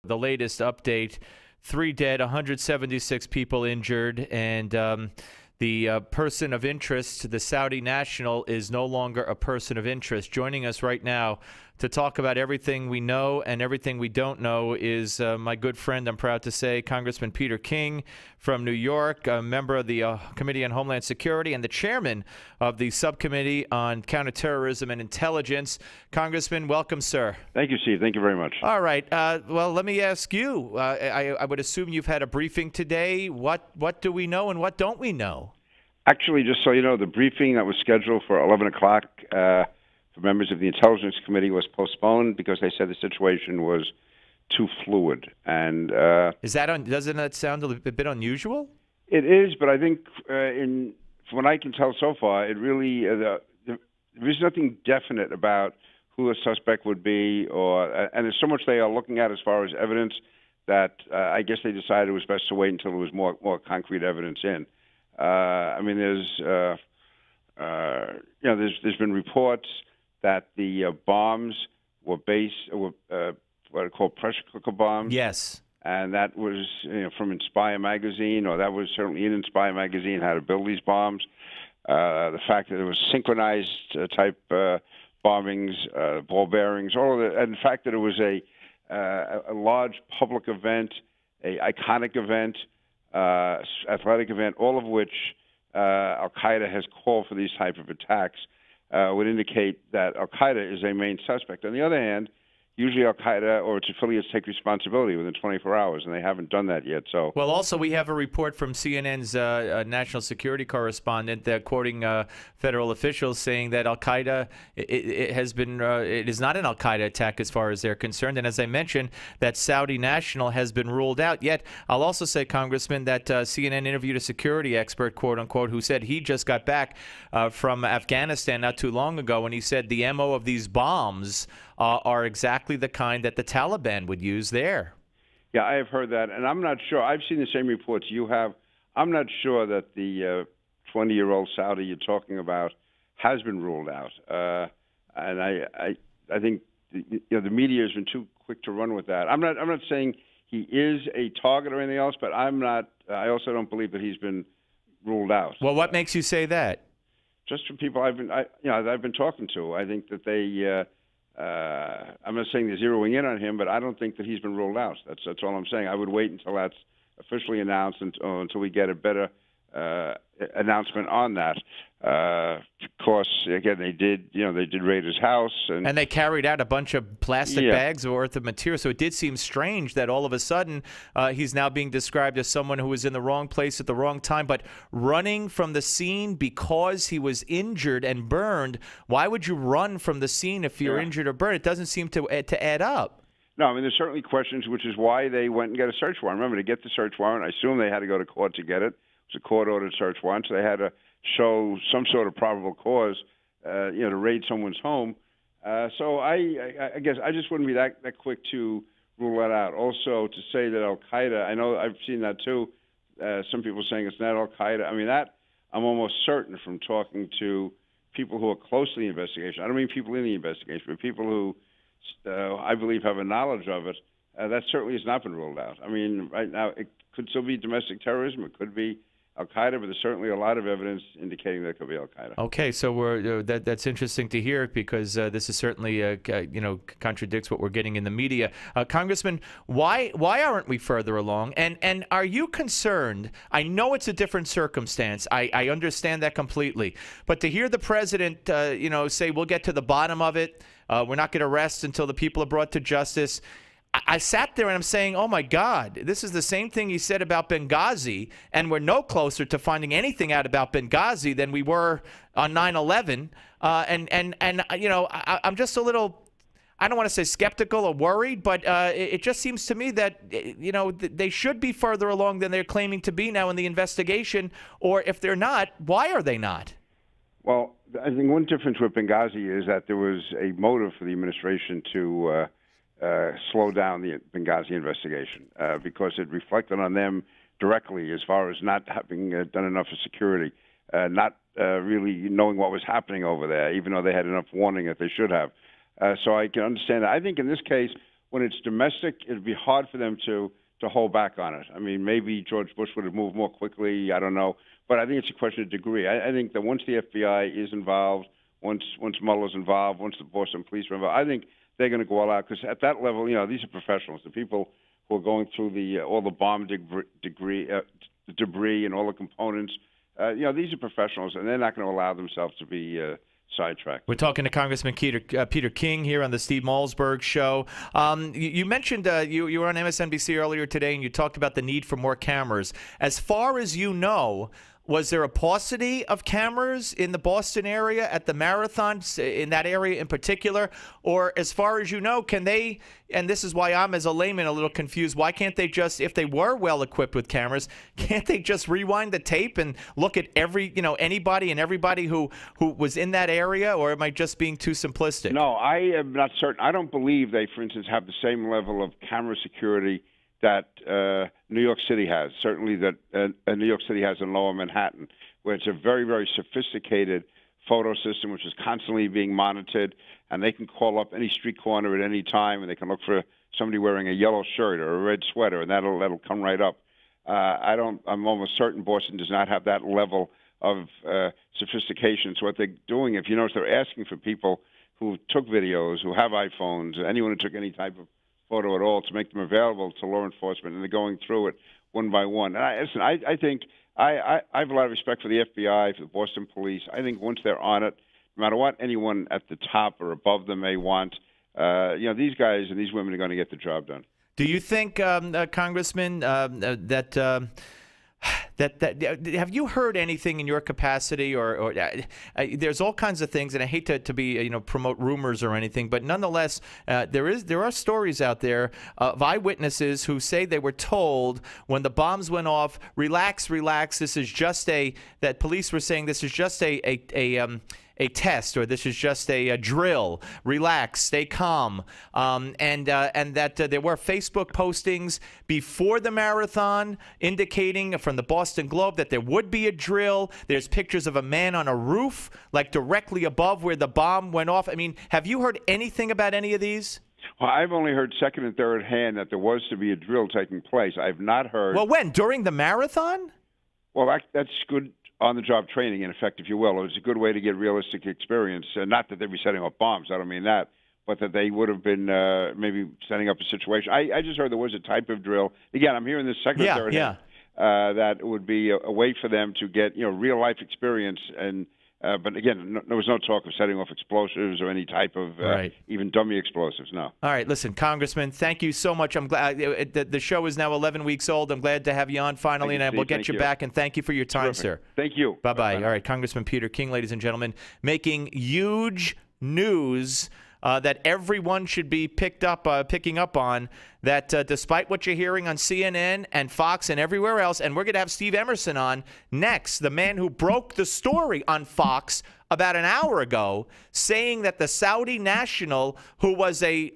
The latest update, 3 dead, 176 people injured, and the person of interest, the Saudi national, is no longer a person of interest. Joining us right now to talk about everything we know and everything we don't know is my good friend, I'm proud to say, Congressman Peter King from New York, a member of the Committee on Homeland Security and the chairman of the Subcommittee on Counterterrorism and Intelligence. Congressman, welcome, sir. Thank you, Steve. Thank you very much. All right. Well, let me ask you. I would assume you've had a briefing today. What do we know and what don't we know? Actually, just so you know, the briefing that was scheduled for 11 o'clock for members of the Intelligence Committee was postponed because they said the situation was too fluid. And doesn't that sound a bit unusual? It is, but I think from what I can tell so far, it really there is nothing definite about who a suspect would be, and there's so much they are looking at as far as evidence that I guess they decided it was best to wait until there was more concrete evidence in. I mean, there's been reports that the bombs were what are called pressure cooker bombs. Yes. And that was from Inspire magazine, or that was certainly in Inspire magazine, how to build these bombs. The fact that it was synchronized type bombings, ball bearings, all of that, and the fact that it was a large public event, a iconic event, athletic event, all of which Al-Qaeda has called for these type of attacks, would indicate that Al-Qaeda is a main suspect. On the other hand, usually Al-Qaeda or its affiliates take responsibility within 24 hours, and they haven't done that yet. So, well, also we have a report from CNN's national security correspondent that quoting federal officials saying that Al-Qaeda it is not an Al-Qaeda attack as far as they're concerned, and as I mentioned, that Saudi national has been ruled out. Yet, I'll also say, Congressman, that CNN interviewed a security expert, quote unquote, who said he just got back from Afghanistan not too long ago, and he said the MO of these bombs are exactly the kind that the Taliban would use there. Yeah, I have heard that, and I'm not sure. I've seen the same reports you have. I'm not sure that the 20-year-old Saudi you're talking about has been ruled out. And I think the media has been too quick to run with that. I'm not saying he is a target or anything else, but I'm not. I also don't believe that he's been ruled out. Well, what makes you say that? Just from people I've been talking to, I think that they. I'm not saying they're zeroing in on him, but I don't think that he's been ruled out. That's all I'm saying. I would wait until that's officially announced until we get a better announcement on that. Of course, again, they did raid his house, and they carried out a bunch of plastic bags worth of material. So it did seem strange that all of a sudden he's now being described as someone who was in the wrong place at the wrong time, but running from the scene because he was injured and burned. Why would you run from the scene if you're injured or burned? It doesn't seem to add up. No, I mean, there's certainly questions, which is why they went and got a search warrant. Remember, to get the search warrant, I assume they had to go to court to get it. It was a court-ordered search warrant, so they had to show some sort of probable cause, to raid someone's home. So I guess I just wouldn't be that quick to rule that out. Also, to say that Al-Qaeda, I know I've seen that too. Some people saying it's not Al-Qaeda. I mean, that I'm almost certain from talking to people who are close to the investigation. I don't mean people in the investigation, but people who I believe have a knowledge of it. That certainly has not been ruled out. I mean, right now it could still be domestic terrorism. It could be Al-Qaeda, but there's certainly a lot of evidence indicating that it could be Al-Qaeda. Okay, so that's interesting to hear because this is certainly contradicts what we're getting in the media. Congressman, why aren't we further along? And are you concerned? I know it's a different circumstance. I understand that completely. But to hear the president, say we'll get to the bottom of it, we're not going to rest until the people are brought to justice. I sat there and I'm saying, oh, my God, this is the same thing he said about Benghazi, and we're no closer to finding anything out about Benghazi than we were on 9/11. I'm just a little, I don't want to say skeptical or worried, but it just seems to me that, they should be further along than they're claiming to be now in the investigation, or if they're not, why are they not? Well, I think one difference with Benghazi is that there was a motive for the administration to slow down the Benghazi investigation because it reflected on them directly as far as not having done enough for security, not really knowing what was happening over there, even though they had enough warning that they should have. So I can understand that. I think in this case, when it's domestic, it'd be hard for them to hold back on it. I mean, maybe George Bush would have moved more quickly. I don't know, but I think it's a question of degree. I think that once the FBI is involved, once Mueller's involved, once the Boston police are involved, I think they're going to go all out, because at that level, these are professionals. The people who are going through all the bomb debris and all the components. These are professionals, and they're not going to allow themselves to be sidetracked. We're talking to Congressman Peter King here on the Steve Malzberg Show. You mentioned you were on MSNBC earlier today, and you talked about the need for more cameras. As far as you know, was there a paucity of cameras in the Boston area at the marathon, in that area in particular? Or as far as you know, can they, and this is why I'm as a layman a little confused, why can't they just, if they were well equipped with cameras, can't they just rewind the tape and look at anybody and everybody who was in that area? Or am I just being too simplistic? No, I am not certain. I don't believe they, for instance, have the same level of camera security that New York City has, certainly that New York City has in Lower Manhattan, where it's a very, very sophisticated photo system which is constantly being monitored, and they can call up any street corner at any time, and they can look for somebody wearing a yellow shirt or a red sweater, and that'll come right up. I'm almost certain Boston does not have that level of sophistication. So what they're doing, if you notice, they're asking for people who took videos, who have iPhones, anyone who took any type of photo at all, to make them available to law enforcement, and they're going through it one by one. And I think I have a lot of respect for the FBI, for the Boston police. I think once they're on it, no matter what anyone at the top or above them may want, these guys and these women are going to get the job done. Do you think, Congressman, that have you heard anything in your capacity, or there's all kinds of things, and I hate to be promote rumors or anything, but nonetheless there are stories out there of eyewitnesses who say they were told when the bombs went off, relax, this is just that police were saying this is just a test, or this is just a drill. Relax, stay calm, and that there were Facebook postings before the marathon indicating from the Boston Globe that there would be a drill. There's pictures of a man on a roof, like directly above where the bomb went off. I mean, have you heard anything about any of these? Well, I've only heard second and third hand that there was to be a drill taking place. I've not heard. Well, when? During the marathon? Well, that's good on-the-job training, in effect, if you will. It's a good way to get realistic experience. Not that they'd be setting up bombs. I don't mean that. But that they would have been maybe setting up a situation. I just heard there was a type of drill. Again, I'm hearing this second or third hand, that would be a way for them to get real-life experience. And but again, there was no talk of setting off explosives or any type of even dummy explosives. No. All right, listen, Congressman, thank you so much. I'm glad the show is now 11 weeks old. I'm glad to have you on finally, and we'll get you back. And thank you for your time, sir. Thank you. Bye-bye. All right, Congressman Peter King, ladies and gentlemen, making huge news that everyone should be picking up on, that despite what you're hearing on CNN and Fox and everywhere else, and we're going to have Steve Emerson on next, the man who broke the story on Fox about an hour ago, saying that the Saudi national, who was a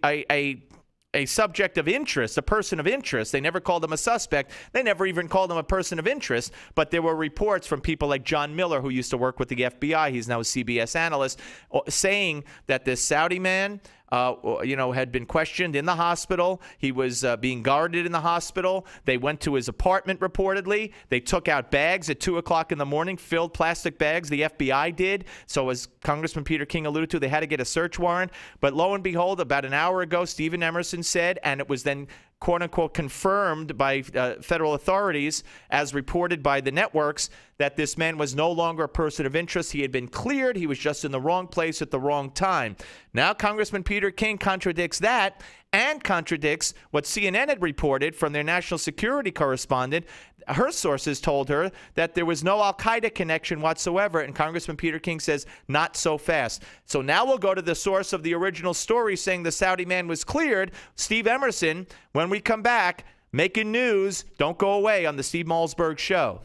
subject of interest, a person of interest. They never called him a suspect. They never even called him a person of interest. But there were reports from people like John Miller, who used to work with the FBI. He's now a CBS analyst, saying that this Saudi man had been questioned in the hospital. He was being guarded in the hospital. They went to his apartment reportedly. They took out bags at 2 o'clock in the morning, filled plastic bags. The FBI did. So as Congressman Peter King alluded to, they had to get a search warrant. But lo and behold, about an hour ago, Stephen Emerson said, and it was then quote-unquote confirmed by federal authorities, as reported by the networks, that this man was no longer a person of interest. He had been cleared. He was just in the wrong place at the wrong time. Now Congressman Peter King contradicts that and contradicts what CNN had reported from their national security correspondent. Her sources told her that there was no al-Qaeda connection whatsoever, and Congressman Peter King says, not so fast. So now we'll go to the source of the original story saying the Saudi man was cleared, Steve Emerson. When we come back, making news. Don't go away on the Steve Malzberg Show.